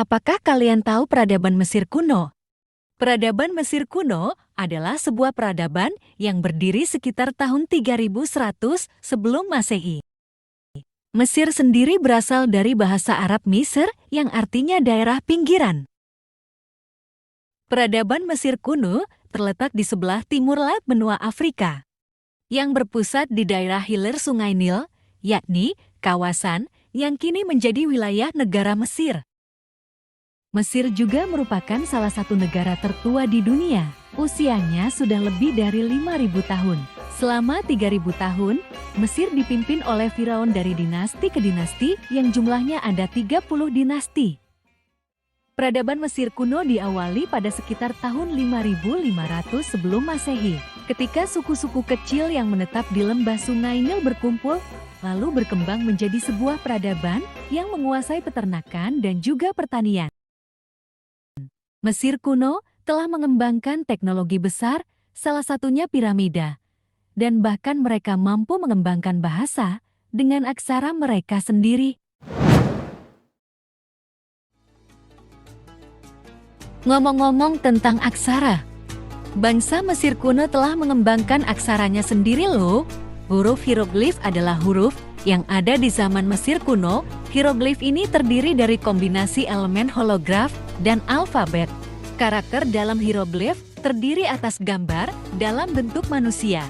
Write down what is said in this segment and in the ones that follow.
Apakah kalian tahu peradaban Mesir kuno? Peradaban Mesir kuno adalah sebuah peradaban yang berdiri sekitar tahun 3100 sebelum Masehi. Mesir sendiri berasal dari bahasa Arab Misr yang artinya daerah pinggiran. Peradaban Mesir kuno terletak di sebelah timur laut benua Afrika, yang berpusat di daerah hilir Sungai Nil, yakni kawasan yang kini menjadi wilayah negara Mesir. Mesir juga merupakan salah satu negara tertua di dunia. Usianya sudah lebih dari 5.000 tahun. Selama 3.000 tahun, Mesir dipimpin oleh firaun dari dinasti ke dinasti yang jumlahnya ada 30 dinasti. Peradaban Mesir kuno diawali pada sekitar tahun 5.500 sebelum Masehi, ketika suku-suku kecil yang menetap di lembah Sungai Nil berkumpul, lalu berkembang menjadi sebuah peradaban yang menguasai peternakan dan juga pertanian. Mesir kuno telah mengembangkan teknologi besar, salah satunya piramida, dan bahkan mereka mampu mengembangkan bahasa dengan aksara mereka sendiri. Ngomong-ngomong tentang aksara, bangsa Mesir kuno telah mengembangkan aksaranya sendiri loh. Huruf hieroglif adalah huruf yang ada di zaman Mesir kuno. Hieroglif ini terdiri dari kombinasi elemen holograf dan alfabet. Karakter dalam hieroglif terdiri atas gambar dalam bentuk manusia,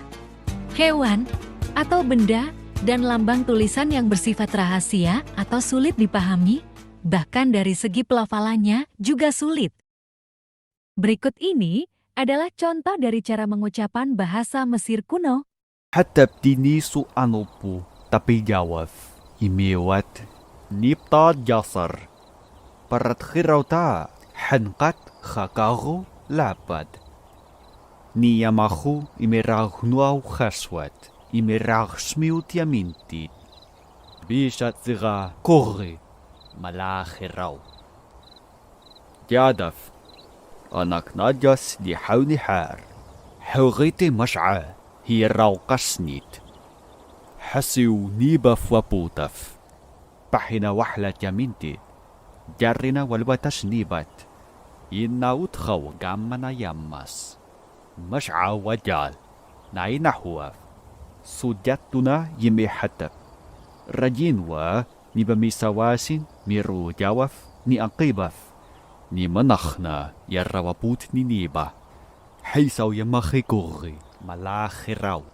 hewan, atau benda, dan lambang tulisan yang bersifat rahasia atau sulit dipahami, bahkan dari segi pelafalannya juga sulit. Berikut ini adalah contoh dari cara mengucapan bahasa Mesir kuno. حتى بتنيسو أنوبو tapi jawab imewat nipta jasar parat khirauta hanqat khakahu lapad niyamahu imerag nuau khaswat imerag smiut yamintit bishat ziga kogri malakhirau jadaf anak najas di hawni har hawgiti mash'a هي الراوقسنيت حسيو نيبا فوابوتف بحنا وحلة يمينتي جرنا والبتش نيبات إنا وتخو جامنا يمس مشعا وجال ناينا هو سجاتنا يمي حتب رجين نيبا ميسواسين ميرو جاوف ني أقيبف ني منخنا يروابوت ني نيبا حيساو يمخي كوري Malakhirau.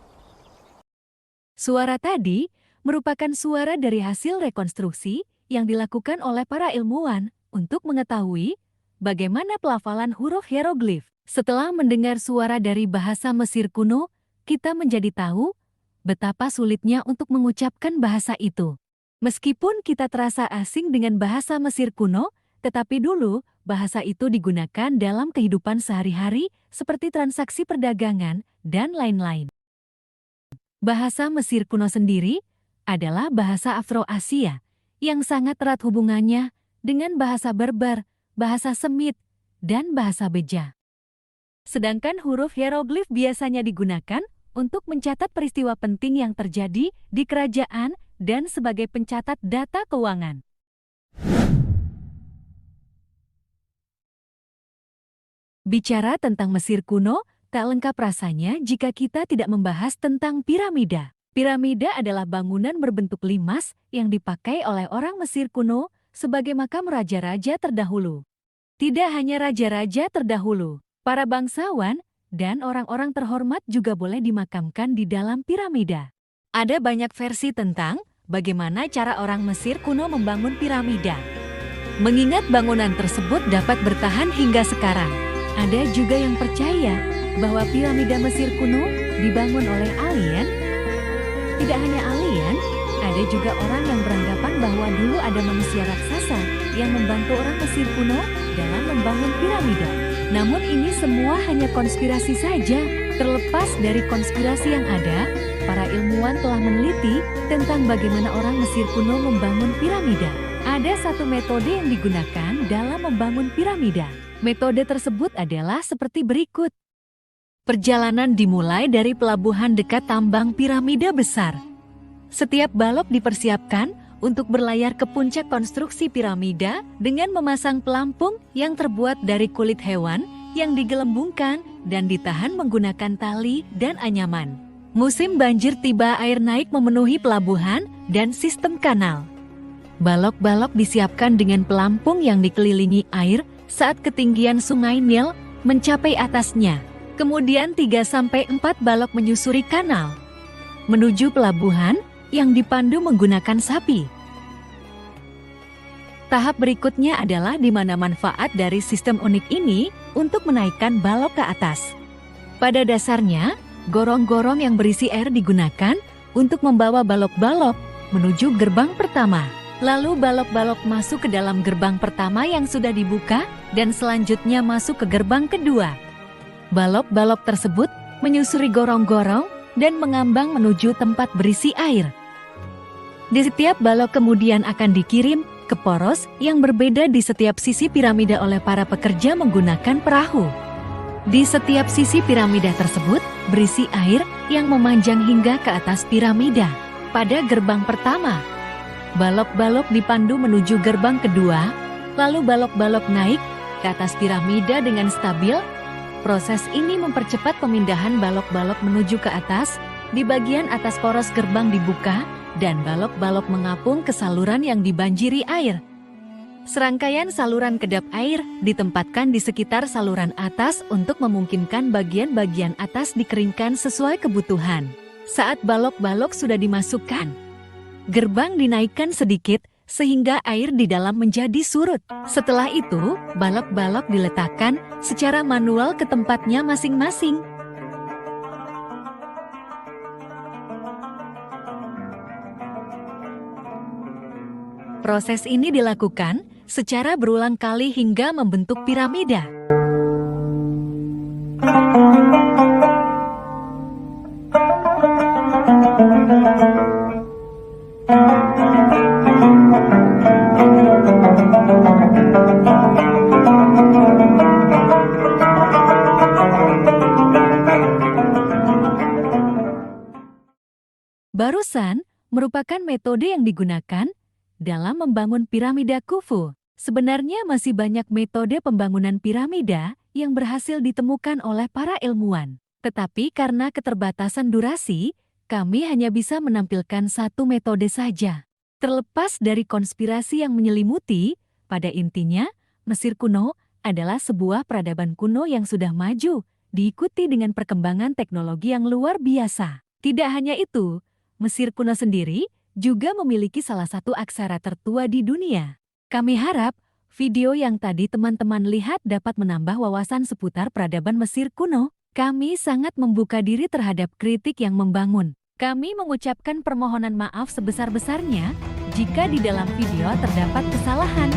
Suara tadi merupakan suara dari hasil rekonstruksi yang dilakukan oleh para ilmuwan untuk mengetahui bagaimana pelafalan huruf hieroglif. Setelah mendengar suara dari bahasa Mesir kuno, kita menjadi tahu betapa sulitnya untuk mengucapkan bahasa itu. Meskipun kita terasa asing dengan bahasa Mesir kuno, tetapi dulu bahasa itu digunakan dalam kehidupan sehari-hari seperti transaksi perdagangan dan lain-lain. Bahasa Mesir kuno sendiri adalah bahasa Afro-Asia yang sangat erat hubungannya dengan bahasa Berber, bahasa Semit, dan bahasa Beja. Sedangkan huruf hieroglif biasanya digunakan untuk mencatat peristiwa penting yang terjadi di kerajaan dan sebagai pencatat data keuangan. Bicara tentang Mesir kuno, tak lengkap rasanya jika kita tidak membahas tentang piramida. Piramida adalah bangunan berbentuk limas yang dipakai oleh orang Mesir kuno sebagai makam raja-raja terdahulu. Tidak hanya raja-raja terdahulu, para bangsawan dan orang-orang terhormat juga boleh dimakamkan di dalam piramida. Ada banyak versi tentang bagaimana cara orang Mesir kuno membangun piramida. Mengingat bangunan tersebut dapat bertahan hingga sekarang, ada juga yang percaya bahwa piramida Mesir kuno dibangun oleh alien. Tidak hanya alien, ada juga orang yang beranggapan bahwa dulu ada manusia raksasa yang membantu orang Mesir kuno dalam membangun piramida. Namun ini semua hanya konspirasi saja. Terlepas dari konspirasi yang ada, para ilmuwan telah meneliti tentang bagaimana orang Mesir kuno membangun piramida. Ada satu metode yang digunakan dalam membangun piramida. Metode tersebut adalah seperti berikut. Perjalanan dimulai dari pelabuhan dekat tambang piramida besar. Setiap balok dipersiapkan untuk berlayar ke puncak konstruksi piramida dengan memasang pelampung yang terbuat dari kulit hewan yang digelembungkan dan ditahan menggunakan tali dan anyaman. Musim banjir tiba, air naik memenuhi pelabuhan dan sistem kanal. Balok-balok disiapkan dengan pelampung yang dikelilingi air saat ketinggian Sungai Nil mencapai atasnya. Kemudian 3-4 balok menyusuri kanal menuju pelabuhan yang dipandu menggunakan sapi. Tahap berikutnya adalah di mana manfaat dari sistem unik ini untuk menaikkan balok ke atas. Pada dasarnya, gorong-gorong yang berisi air digunakan untuk membawa balok-balok menuju gerbang pertama. Lalu balok-balok masuk ke dalam gerbang pertama yang sudah dibuka dan selanjutnya masuk ke gerbang kedua. Balok-balok tersebut menyusuri gorong-gorong dan mengambang menuju tempat berisi air. Di setiap balok kemudian akan dikirim ke poros yang berbeda di setiap sisi piramida oleh para pekerja menggunakan perahu. Di setiap sisi piramida tersebut berisi air yang memanjang hingga ke atas piramida. Pada gerbang pertama, balok-balok dipandu menuju gerbang kedua, lalu balok-balok naik ke atas piramida dengan stabil. Proses ini mempercepat pemindahan balok-balok menuju ke atas. Di bagian atas poros gerbang dibuka dan balok-balok mengapung ke saluran yang dibanjiri air. Serangkaian saluran kedap air ditempatkan di sekitar saluran atas untuk memungkinkan bagian-bagian atas dikeringkan sesuai kebutuhan. Saat balok-balok sudah dimasukkan, gerbang dinaikkan sedikit sehingga air di dalam menjadi surut. Setelah itu, balok-balok diletakkan secara manual ke tempatnya masing-masing. Proses ini dilakukan secara berulang kali hingga membentuk piramida. Barusan merupakan metode yang digunakan dalam membangun piramida Khufu. Sebenarnya masih banyak metode pembangunan piramida yang berhasil ditemukan oleh para ilmuwan. Tetapi karena keterbatasan durasi, kami hanya bisa menampilkan satu metode saja. Terlepas dari konspirasi yang menyelimuti, pada intinya, Mesir kuno adalah sebuah peradaban kuno yang sudah maju, diikuti dengan perkembangan teknologi yang luar biasa. Tidak hanya itu, Mesir kuno sendiri juga memiliki salah satu aksara tertua di dunia. Kami harap video yang tadi teman-teman lihat dapat menambah wawasan seputar peradaban Mesir kuno. Kami sangat membuka diri terhadap kritik yang membangun. Kami mengucapkan permohonan maaf sebesar-besarnya jika di dalam video terdapat kesalahan.